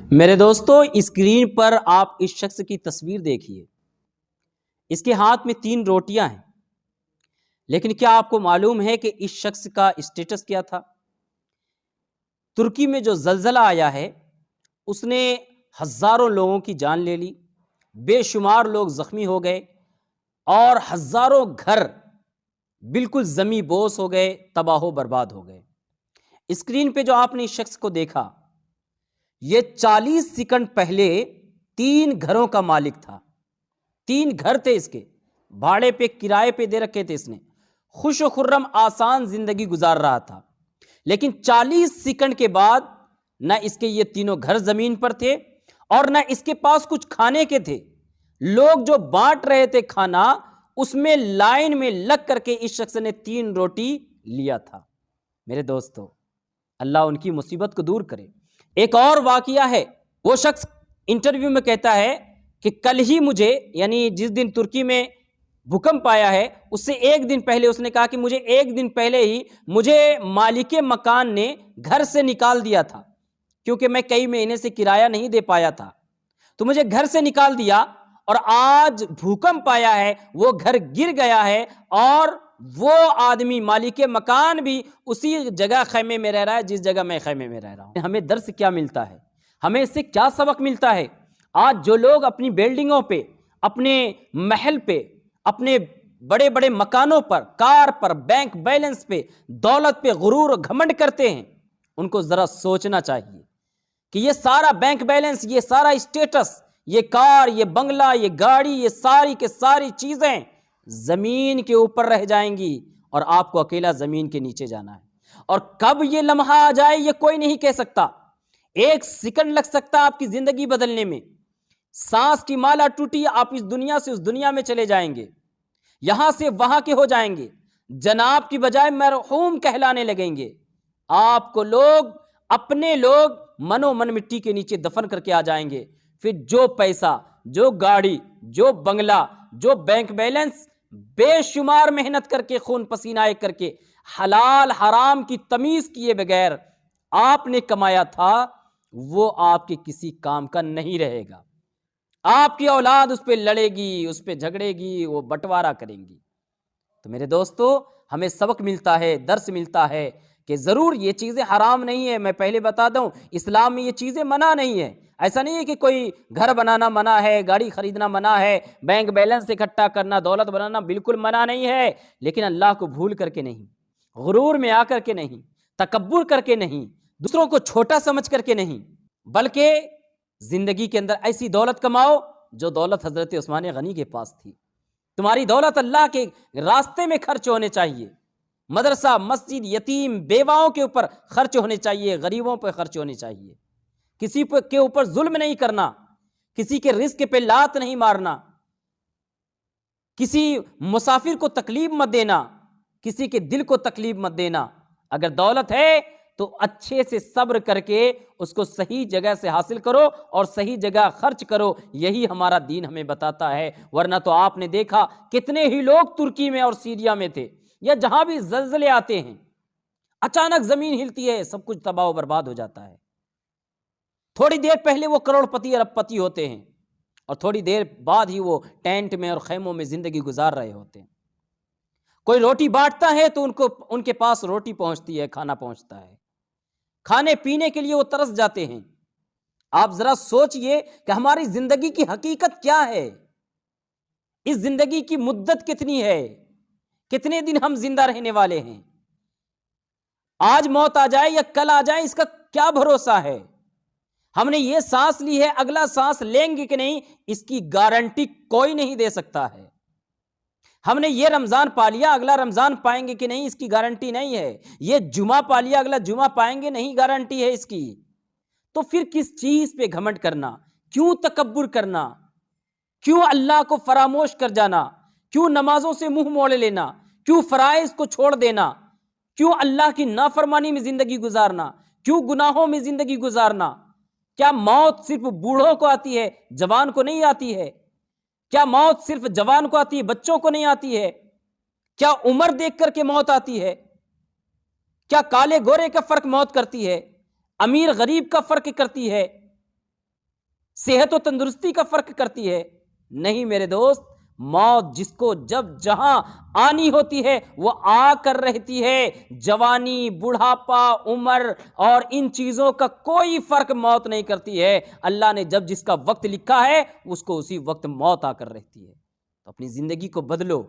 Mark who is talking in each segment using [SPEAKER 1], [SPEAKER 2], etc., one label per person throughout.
[SPEAKER 1] میرے دوستو، اسکرین پر آپ اس شخص کی تصویر دیکھیے۔ اس کے ہاتھ میں 3 روٹیاں ہیں، لیکن کیا آپ کو معلوم ہے کہ اس شخص کا اسٹیٹس کیا تھا؟ ترکی میں جو زلزلہ آیا ہے اس نے ہزاروں لوگوں کی جان لے لی، بے شمار لوگ زخمی ہو گئے اور ہزاروں گھر بالکل زمیں بوس ہو گئے، تباہ و برباد ہو گئے۔ اسکرین پہ جو آپ نے اس شخص کو دیکھا، یہ 40 سیکنڈ پہلے 3 گھروں کا مالک تھا۔ 3 گھر تھے اس کے، بھاڑے پہ کرائے پہ دے رکھے تھے اس نے، خوش و خرم آسان زندگی گزار رہا تھا۔ لیکن 40 سیکنڈ کے بعد نہ اس کے یہ تینوں گھر زمین پر تھے اور نہ اس کے پاس کچھ کھانے کے تھے۔ لوگ جو بانٹ رہے تھے کھانا، اس میں لائن میں لگ کر کے اس شخص نے 3 روٹی لیا تھا۔ میرے دوستو، اللہ ان کی مصیبت کو دور کرے۔ ایک اور واقعہ ہے، وہ شخص انٹرویو میں کہتا ہے کہ کل ہی مجھے، یعنی جس دن ترکی میں بھوکمپ آیا ہے اس سے 1 دن پہلے اس نے کہا کہ مجھے 1 دن پہلے ہی مجھے مالک مکان نے گھر سے نکال دیا تھا، کیونکہ میں کئی مہینے سے کرایہ نہیں دے پایا تھا، تو مجھے گھر سے نکال دیا، اور آج بھوکمپ آیا ہے، وہ گھر گر گیا ہے، اور وہ آدمی مالک مکان بھی اسی جگہ خیمے میں رہ رہا ہے جس جگہ میں خیمے میں رہ رہا ہوں۔ ہمیں درس کیا ملتا ہے؟ ہمیں اس سے کیا سبق ملتا ہے؟ آج جو لوگ اپنی بلڈنگوں پہ، اپنے محل پہ، اپنے بڑے بڑے مکانوں پر، کار پر، بینک بیلنس پہ، دولت پہ غرور و گھمنڈ کرتے ہیں، ان کو ذرا سوچنا چاہیے کہ یہ سارا بینک بیلنس، یہ سارا اسٹیٹس، یہ کار، یہ بنگلہ، یہ گاڑی، یہ ساری کے ساری چیزیں زمین کے اوپر رہ جائیں گی اور آپ کو اکیلا زمین کے نیچے جانا ہے۔ اور کب یہ لمحہ آ جائے یہ کوئی نہیں کہہ سکتا۔ 1 سیکنڈ لگ سکتا آپ کی زندگی بدلنے میں۔ سانس کی مالا ٹوٹی، آپ اس دنیا سے اس دنیا میں چلے جائیں گے، یہاں سے وہاں کے ہو جائیں گے، جناب کی بجائے مرحوم کہلانے لگیں گے۔ آپ کو لوگ، اپنے لوگ منو من مٹی کے نیچے دفن کر کے آ جائیں گے۔ پھر جو پیسہ، جو گاڑی، جو بنگلہ، جو بینک بیلنس، بے شمار محنت کر کے، خون پسینہ ایک کر کے، حلال حرام کی تمیز کیے بغیر آپ نے کمایا تھا، وہ آپ کے کسی کام کا نہیں رہے گا۔ آپ کی اولاد اس پہ لڑے گی، اس پہ جھگڑے گی، وہ بٹوارا کریں گی۔ تو میرے دوستو، ہمیں سبق ملتا ہے، درس ملتا ہے کہ ضرور یہ چیزیں حرام نہیں ہیں۔ میں پہلے بتا دوں، اسلام میں یہ چیزیں منع نہیں ہیں۔ ایسا نہیں ہے کہ کوئی گھر بنانا منع ہے، گاڑی خریدنا منع ہے، بینک بیلنس اکٹھا کرنا، دولت بنانا بالکل منع نہیں ہے، لیکن اللہ کو بھول کر کے نہیں، غرور میں آ کر کے نہیں، تکبر کر کے نہیں، دوسروں کو چھوٹا سمجھ کر کے نہیں، بلکہ زندگی کے اندر ایسی دولت کماؤ جو دولت حضرت عثمان غنی کے پاس تھی۔ تمہاری دولت اللہ کے راستے میں خرچ ہونے چاہیے، مدرسہ، مسجد، یتیم، بیواؤں کے اوپر خرچ ہونے چاہیے، غریبوں پہ خرچ ہونے چاہیے۔ کسی کے اوپر ظلم نہیں کرنا، کسی کے رزق پہ لات نہیں مارنا، کسی مسافر کو تکلیف مت دینا، کسی کے دل کو تکلیف مت دینا۔ اگر دولت ہے تو اچھے سے صبر کر کے اس کو صحیح جگہ سے حاصل کرو اور صحیح جگہ خرچ کرو، یہی ہمارا دین ہمیں بتاتا ہے۔ ورنہ تو آپ نے دیکھا کتنے ہی لوگ ترکی میں اور سیریا میں تھے، یا جہاں بھی زلزلے آتے ہیں، اچانک زمین ہلتی ہے، سب کچھ تباہ و برباد ہو جاتا ہے۔ تھوڑی دیر پہلے وہ کروڑ پتی ارب پتی ہوتے ہیں، اور تھوڑی دیر بعد ہی وہ ٹینٹ میں اور خیموں میں زندگی گزار رہے ہوتے ہیں۔ کوئی روٹی بانٹتا ہے تو ان کے پاس روٹی پہنچتی ہے، کھانا پہنچتا ہے، کھانے پینے کے لیے وہ ترس جاتے ہیں۔ آپ ذرا سوچئے کہ ہماری زندگی کی حقیقت کیا ہے، اس زندگی کی مدت کتنی ہے، کتنے دن ہم زندہ رہنے والے ہیں، آج موت آ جائے یا کل آ جائے اس کا کیا بھروسہ ہے؟ ہم نے یہ سانس لی ہے، اگلا سانس لیں گے کہ نہیں اس کی گارنٹی کوئی نہیں دے سکتا ہے۔ ہم نے یہ رمضان پا لیا، اگلا رمضان پائیں گے کہ نہیں اس کی گارنٹی نہیں ہے۔ یہ جمعہ پا لیا، اگلا جمعہ پائیں گے نہیں گارنٹی ہے اس کی۔ تو پھر کس چیز پہ گھمنڈ کرنا؟ کیوں تکبر کرنا؟ کیوں اللہ کو فراموش کر جانا؟ کیوں نمازوں سے منہ موڑ لینا؟ کیوں فرائض کو چھوڑ دینا؟ کیوں اللہ کی نافرمانی میں زندگی گزارنا؟ کیوں گناہوں میں زندگی گزارنا؟ کیا موت صرف بوڑھوں کو آتی ہے، جوان کو نہیں آتی ہے؟ کیا موت صرف جوان کو آتی ہے، بچوں کو نہیں آتی ہے؟ کیا عمر دیکھ کر کے موت آتی ہے؟ کیا کالے گورے کا فرق موت کرتی ہے؟ امیر غریب کا فرق کرتی ہے؟ صحت و تندرستی کا فرق کرتی ہے؟ نہیں میرے دوست، موت جس کو جب جہاں آنی ہوتی ہے وہ آ کر رہتی ہے۔ جوانی، بڑھاپا، عمر اور ان چیزوں کا کوئی فرق موت نہیں کرتی ہے۔ اللہ نے جب جس کا وقت لکھا ہے اس کو اسی وقت موت آ کر رہتی ہے۔ تو اپنی زندگی کو بدلو،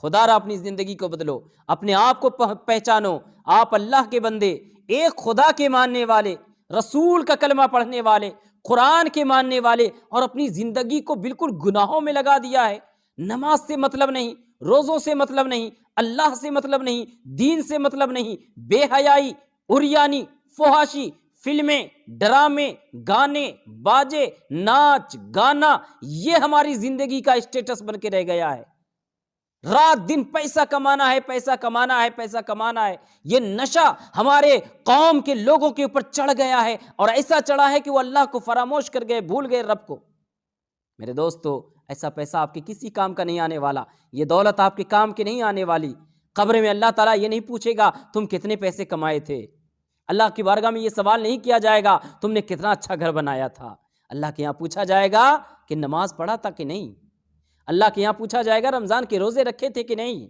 [SPEAKER 1] خدا را اپنی زندگی کو بدلو، اپنے آپ کو پہچانو۔ آپ اللہ کے بندے، ایک خدا کے ماننے والے، رسول کا کلمہ پڑھنے والے، قرآن کے ماننے والے، اور اپنی زندگی کو بالکل گناہوں میں لگا دیا ہے۔ نماز سے مطلب نہیں، روزوں سے مطلب نہیں، اللہ سے مطلب نہیں، دین سے مطلب نہیں، بے حیائی، عریانی، فحاشی، فلمیں، ڈرامے، گانے باجے، ناچ گانا، یہ ہماری زندگی کا اسٹیٹس بن کے رہ گیا ہے۔ رات دن پیسہ کمانا ہے، پیسہ کمانا ہے، پیسہ کمانا ہے۔ یہ نشہ ہمارے قوم کے لوگوں کے اوپر چڑھ گیا ہے، اور ایسا چڑھا ہے کہ وہ اللہ کو فراموش کر گئے، بھول گئے رب کو۔ میرے دوستو، ایسا پیسہ آپ کے کسی کام کا نہیں آنے والا، یہ دولت آپ کے کام کی نہیں آنے والی۔ قبر میں اللہ تعالیٰ یہ نہیں پوچھے گا تم کتنے پیسے کمائے تھے۔ اللہ کی بارگاہ میں یہ سوال نہیں کیا جائے گا تم نے کتنا اچھا گھر بنایا تھا۔ اللہ کے یہاں پوچھا جائے گا کہ نماز پڑھا تھا کہ نہیں۔ اللہ کے یہاں پوچھا جائے گا رمضان کے روزے رکھے تھے کہ نہیں،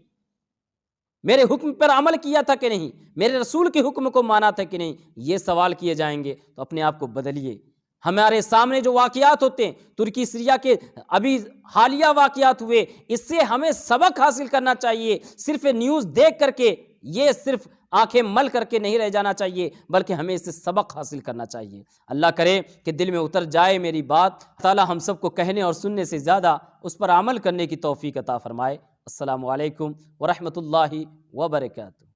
[SPEAKER 1] میرے حکم پر عمل کیا تھا کہ نہیں، میرے رسول کے حکم کو مانا تھا کہ نہیں۔ یہ سوال کیے جائیں گے۔ تو اپنے آپ کو بدلیے۔ ہمارے سامنے جو واقعات ہوتے ہیں، ترکی سیریا کے ابھی حالیہ واقعات ہوئے، اس سے ہمیں سبق حاصل کرنا چاہیے۔ صرف نیوز دیکھ کر کے، یہ صرف آنکھیں مل کر کے نہیں رہ جانا چاہیے، بلکہ ہمیں اس سے سبق حاصل کرنا چاہیے۔ اللہ کرے کہ دل میں اتر جائے میری بات۔ تعالیٰ ہم سب کو کہنے اور سننے سے زیادہ اس پر عمل کرنے کی توفیق عطا فرمائے۔ السلام علیکم ورحمۃ اللہ وبرکاتہ۔